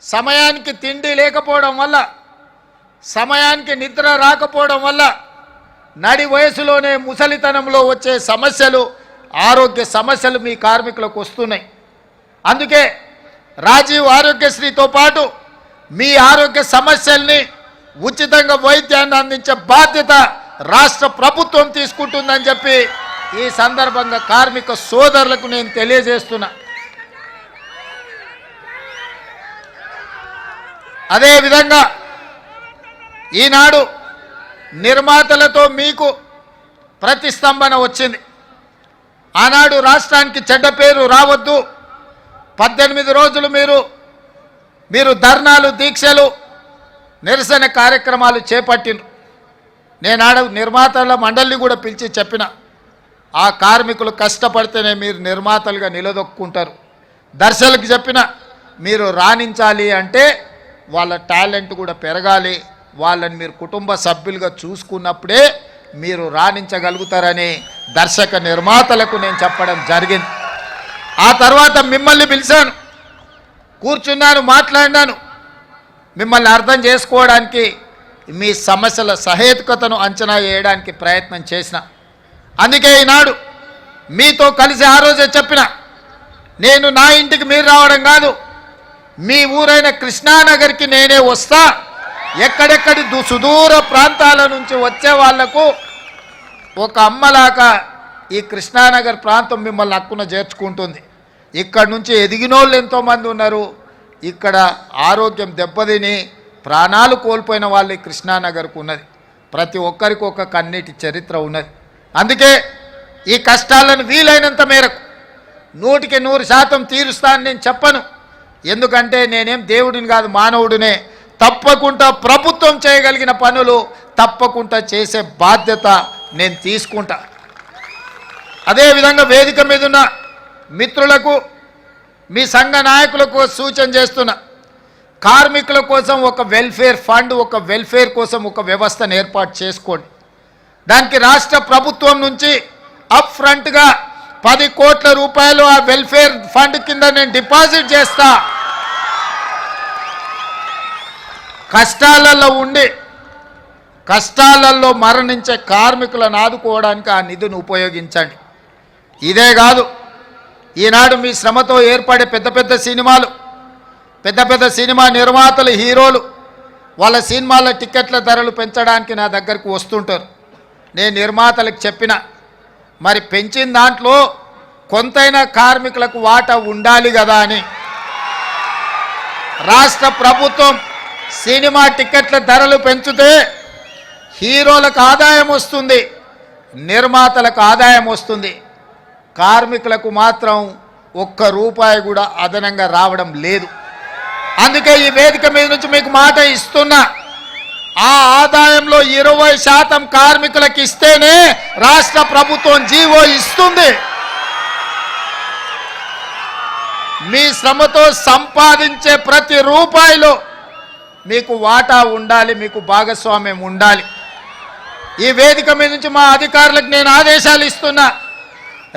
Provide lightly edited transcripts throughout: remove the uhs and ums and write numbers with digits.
సమయానికి తిండి లేకపోవడం వల్ల, సమయానికి నిద్ర రాకపోవడం వల్ల నడి వయసులోనే ముసలితనంలో వచ్చే సమస్యలు, ఆరోగ్య సమస్యలు మీ కార్మికులకు వస్తున్నాయి. అందుకే రాజీవ్ ఆరోగ్యశ్రీతో పాటు మీ ఆరోగ్య సమస్యల్ని ఉచితంగా వైద్యాన్ని అందించే బాధ్యత రాష్ట్ర ప్రభుత్వం తీసుకుంటుందని చెప్పి ఈ సందర్భంగా కార్మిక సోదరులకు నేను తెలియజేస్తున్నా. అదేవిధంగా ఈనాడు నిర్మాతలతో మీకు ప్రతిస్తంభన వచ్చింది. ఆనాడు రాష్ట్రానికి చెడ్డ పేరు రావద్దు, 18 రోజులు మీరు ధర్నాలు, దీక్షలు, నిరసన కార్యక్రమాలు చేపట్టిండ్రు. నేనాడు నిర్మాతల మండలిని కూడా పిలిచి చెప్పిన, ఆ కార్మికులు కష్టపడితేనే మీరు నిర్మాతలుగా నిలదొక్కుంటారు. దర్శకులకు చెప్పిన, మీరు రాణించాలి అంటే వాళ్ళ టాలెంట్ కూడా పెరగాలి, వాళ్ళని మీరు కుటుంబ సభ్యులుగా చూసుకున్నప్పుడే మీరు రాణించగలుగుతారని దర్శక నిర్మాతలకు నేను చెప్పడం జరిగింది. ఆ తర్వాత మిమ్మల్ని పిలిచాను, కూర్చున్నాను, మాట్లాడినాను. మిమ్మల్ని అర్థం చేసుకోవడానికి, మీ సమస్యల సహేతుకతను అంచనా వేయడానికి ప్రయత్నం చేసిన. అందుకే ఈనాడు మీతో కలిసి ఆ రోజే చెప్పిన, నేను నా ఇంటికి మీరు రావడం కాదు, మీ ఊరైన కృష్ణానగర్కి నేనే వస్తా. ఎక్కడెక్కడి సుదూర ప్రాంతాల నుంచి వచ్చే వాళ్లకు ఒక అమ్మలాగా ఈ కృష్ణానగర్ ప్రాంతం మిమ్మల్ని హక్కున చేర్చుకుంటుంది. ఇక్కడ నుంచి ఎదిగినోళ్ళు ఎంతోమంది ఉన్నారు. ఇక్కడ ఆరోగ్యం దెబ్బతిని ప్రాణాలు కోల్పోయిన వాళ్ళు ఈ కృష్ణానగర్కు ఉన్నది. ప్రతి ఒక్కరికి ఒక కన్నీటి చరిత్ర ఉన్నది. అందుకే ఈ కష్టాలను వీలైనంత మేరకు 100% తీరుస్తానని నేను చెప్పను. ఎందుకంటే నేనేం దేవుడిని కాదు, మానవుడినే. తప్పకుండా ప్రభుత్వం చేయగలిగిన పనులు తప్పకుండా చేసే బాధ్యత నేను తీసుకుంటా. అదేవిధంగా వేదిక మీద ఉన్న మిత్రులకు, మీ సంఘ నాయకులకు సూచన చేస్తున్నా, కార్మికుల కోసం ఒక వెల్ఫేర్ ఫండ్, ఒక వెల్ఫేర్ కోసం ఒక వ్యవస్థను ఏర్పాటు చేసుకోండి. దానికి రాష్ట్ర ప్రభుత్వం నుంచి అప్ ఫ్రంట్గా 10 కోట్ల రూపాయలు ఆ వెల్ఫేర్ ఫండ్ కింద నేను డిపాజిట్ చేస్తా. కష్టాలలో మరణించే కార్మికులను ఆదుకోవడానికి ఆ నిధిని ఉపయోగించండి. ఇదే కాదు, ఈనాడు మీ శ్రమతో ఏర్పడే పెద్ద సినిమా నిర్మాతలు, హీరోలు వాళ్ళ సినిమాల టికెట్ల ధరలు పెంచడానికి నా దగ్గరకు వస్తుంటారు. నేను నిర్మాతలకు చెప్పిన, మరి పెంచిన దాంట్లో కొంతైనా కార్మికులకు వాటా ఉండాలి కదా అని. రాష్ట్ర ప్రభుత్వం సినిమా టికెట్ల ధరలు పెంచితే హీరోలకు ఆదాయం వస్తుంది, నిర్మాతలకు ఆదాయం వస్తుంది. కార్మికులకు మాత్రం ₹1 కూడా అదనంగా రావడం లేదు. అందుకే ఈ వేదిక మీద నుంచి మీకు మాట ఇస్తున్నా, ఆ ఆదాయంలో 20% కార్మికులకు ఇస్తేనే రాష్ట్ర ప్రభుత్వం జీవో ఇస్తుంది. మీ శ్రమతో సంపాదించే ప్రతి రూపాయిలో మీకు వాటా ఉండాలి, మీకు భాగస్వామ్యం ఉండాలి. ఈ వేదిక మీద నుంచి మా అధికారులకు నేను ఆదేశాలు ఇస్తున్నా,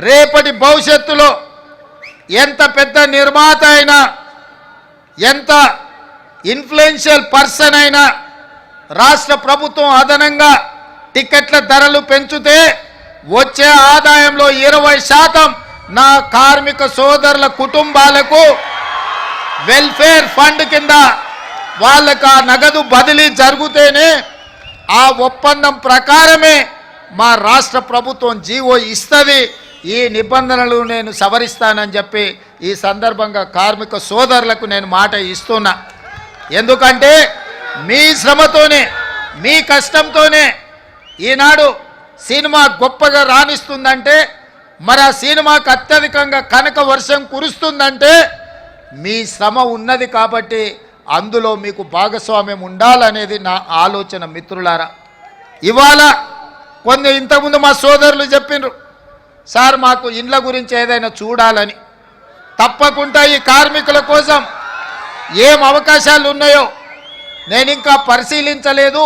రేపటి భవిష్యత్తులో ఎంత పెద్ద నిర్మాత అయినా, ఎంత ఇన్ఫ్లుయెన్షియల్ పర్సన్ అయినా, రాష్ట్ర ప్రభుత్వం అదనంగా టికెట్ల ధరలు పెంచితే వచ్చే ఆదాయంలో 20% నా కార్మిక సోదరుల కుటుంబాలకు వెల్ఫేర్ ఫండ్ కింద వాళ్ళకు ఆ నగదు బదిలీ జరిగితేనే, ఆ ఒప్పందం ప్రకారమే మా రాష్ట్ర ప్రభుత్వం జీవో ఇస్తుంది. ఈ నిబంధనలు నేను సవరిస్తానని చెప్పి ఈ సందర్భంగా కార్మిక సోదరులకు నేను మాట ఇస్తున్నా. ఎందుకంటే మీ శ్రమతోనే, మీ కష్టంతోనే ఈనాడు సినిమా గొప్పగా రాణిస్తుందంటే, మరి ఆ సినిమాకు అత్యధికంగా కనక వర్షం కురుస్తుందంటే మీ శ్రమ ఉన్నది కాబట్టి అందులో మీకు భాగస్వామ్యం ఉండాలనేది నా ఆలోచన. మిత్రులారా, ఇవాళ ఇంతకుముందు మా సోదరులు చెప్పిండ్రు, సార్ మాకు ఇండ్ల గురించి ఏదైనా చూడాలని. తప్పకుండా ఈ కార్మికుల కోసం ఏం అవకాశాలు ఉన్నాయో నేను ఇంకా పరిశీలించలేదు.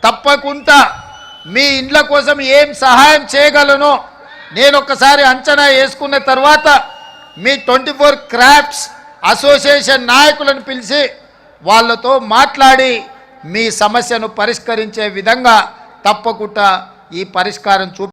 తప్పకుండా మీ ఇండ్ల కోసం ఏం సహాయం చేయగలనో నేను ఒకసారి అంచనా వేసుకున్న తర్వాత మీ 24 క్రాఫ్ట్స్ అసోసియేషన్ నాయకులను పిలిచి వాళ్ళతో మాట్లాడి మీ సమస్యను పరిష్కరించే విధంగా తప్పకుండా ఈ పరిష్కారం